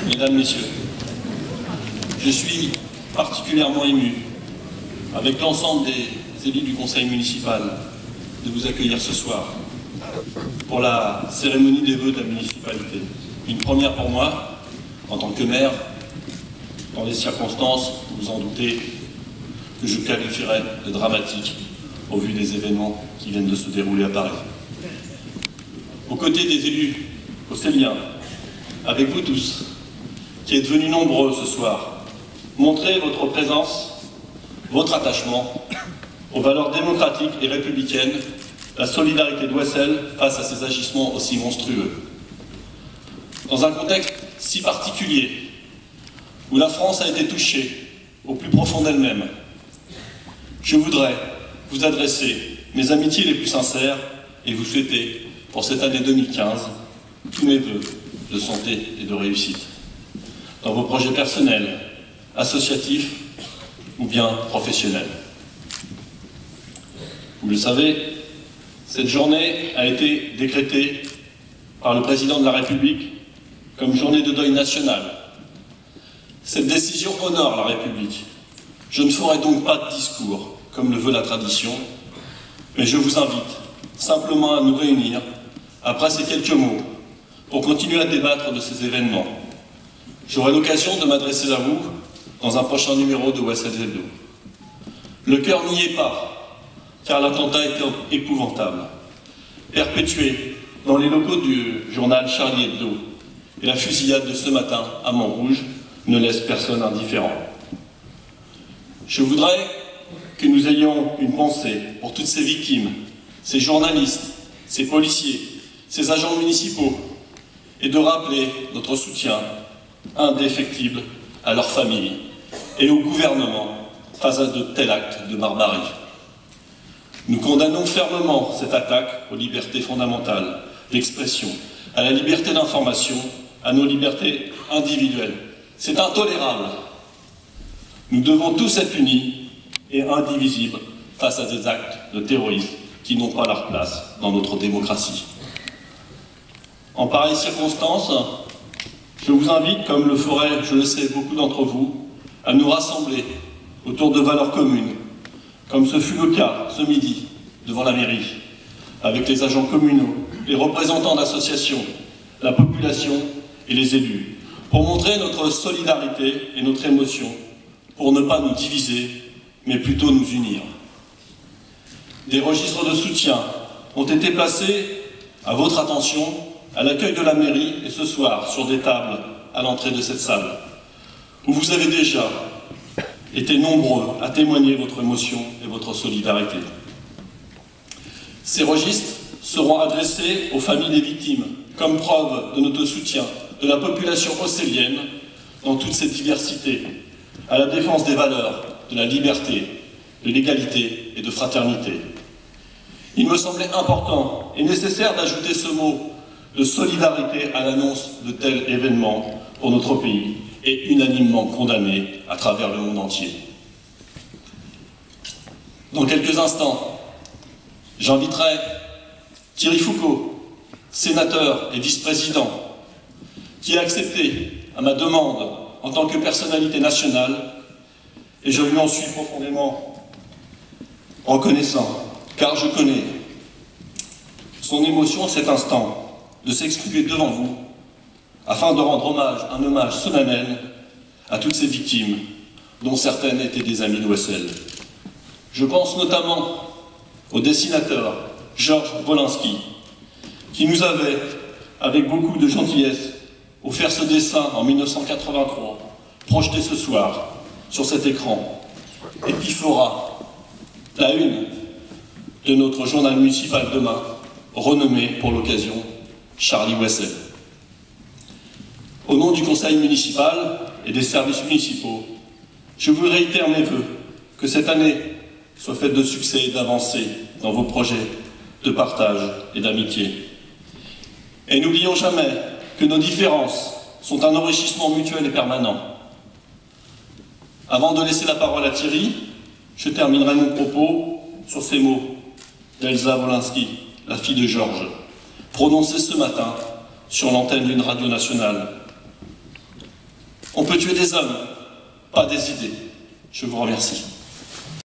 Mesdames, Messieurs, je suis particulièrement ému, avec l'ensemble des élus du conseil municipal, de vous accueillir ce soir pour la cérémonie des vœux de la municipalité. Une première pour moi, en tant que maire, dans des circonstances, vous en doutez, que je qualifierais de dramatiques au vu des événements qui viennent de se dérouler à Paris. Aux côtés des élus océliens, avec vous tous, qui êtes venus nombreux ce soir, montrez votre présence, votre attachement aux valeurs démocratiques et républicaines, la solidarité d'Ouessel face à ces agissements aussi monstrueux. Dans un contexte si particulier, où la France a été touchée au plus profond d'elle-même, je voudrais vous adresser mes amitiés les plus sincères et vous souhaiter, pour cette année 2015, tous mes vœux de santé et de réussite, dans vos projets personnels, associatifs ou bien professionnels. Vous le savez, cette journée a été décrétée par le président de la République comme journée de deuil national. Cette décision honore la République. Je ne ferai donc pas de discours, comme le veut la tradition, mais je vous invite simplement à nous réunir, après ces quelques mots, pour continuer à débattre de ces événements. J'aurai l'occasion de m'adresser à vous dans un prochain numéro de Ouessel Hebdo. Le cœur n'y est pas, car l'attentat était épouvantable. Perpétué dans les locaux du journal Charlie Hebdo, et la fusillade de ce matin à Montrouge ne laisse personne indifférent. Je voudrais que nous ayons une pensée pour toutes ces victimes, ces journalistes, ces policiers, ces agents municipaux, et de rappeler notre soutien indéfectible à leurs familles et au gouvernement face à de tels actes de barbarie. Nous condamnons fermement cette attaque aux libertés fondamentales d'expression, à la liberté d'information, à nos libertés individuelles. C'est intolérable. Nous devons tous être unis et indivisibles face à des actes de terrorisme qui n'ont pas leur place dans notre démocratie. En pareilles circonstances, je vous invite, comme le feraient, je le sais, beaucoup d'entre vous, à nous rassembler autour de valeurs communes, comme ce fut le cas ce midi devant la mairie, avec les agents communaux, les représentants d'associations, la population et les élus, pour montrer notre solidarité et notre émotion, pour ne pas nous diviser, mais plutôt nous unir. Des registres de soutien ont été placés à votre attention à l'accueil de la mairie et ce soir sur des tables à l'entrée de cette salle, où vous avez déjà été nombreux à témoigner votre émotion et votre solidarité. Ces registres seront adressés aux familles des victimes, comme preuve de notre soutien de la population océlienne dans toute cette diversité, à la défense des valeurs, de la liberté, de l'égalité et de fraternité. Il me semblait important et nécessaire d'ajouter ce mot de solidarité à l'annonce de tels événements pour notre pays et unanimement condamnés à travers le monde entier. Dans quelques instants, j'inviterai Thierry Foucault, sénateur et vice-président, qui a accepté à ma demande en tant que personnalité nationale, et je lui en suis profondément reconnaissant, car je connais son émotion à cet instant de s'exprimer devant vous afin de rendre un hommage solennel à toutes ces victimes, dont certaines étaient des amis d'Ouessel. Je pense notamment au dessinateur Georges Wolinski, qui nous avait, avec beaucoup de gentillesse, offert ce dessin en 1983, projeté ce soir sur cet écran, et qui fera la une de notre journal municipal demain, renommé pour l'occasion Charlie Ouessel. Au nom du conseil municipal et des services municipaux, je vous réitère mes vœux que cette année soit faite de succès et d'avancées dans vos projets de partage et d'amitié. Et n'oublions jamais que nos différences sont un enrichissement mutuel et permanent. Avant de laisser la parole à Thierry, je terminerai mon propos sur ces mots d'Elsa Wolinski, la fille de Georges, prononcés ce matin sur l'antenne d'une radio nationale. On peut tuer des hommes, pas des idées. Je vous remercie.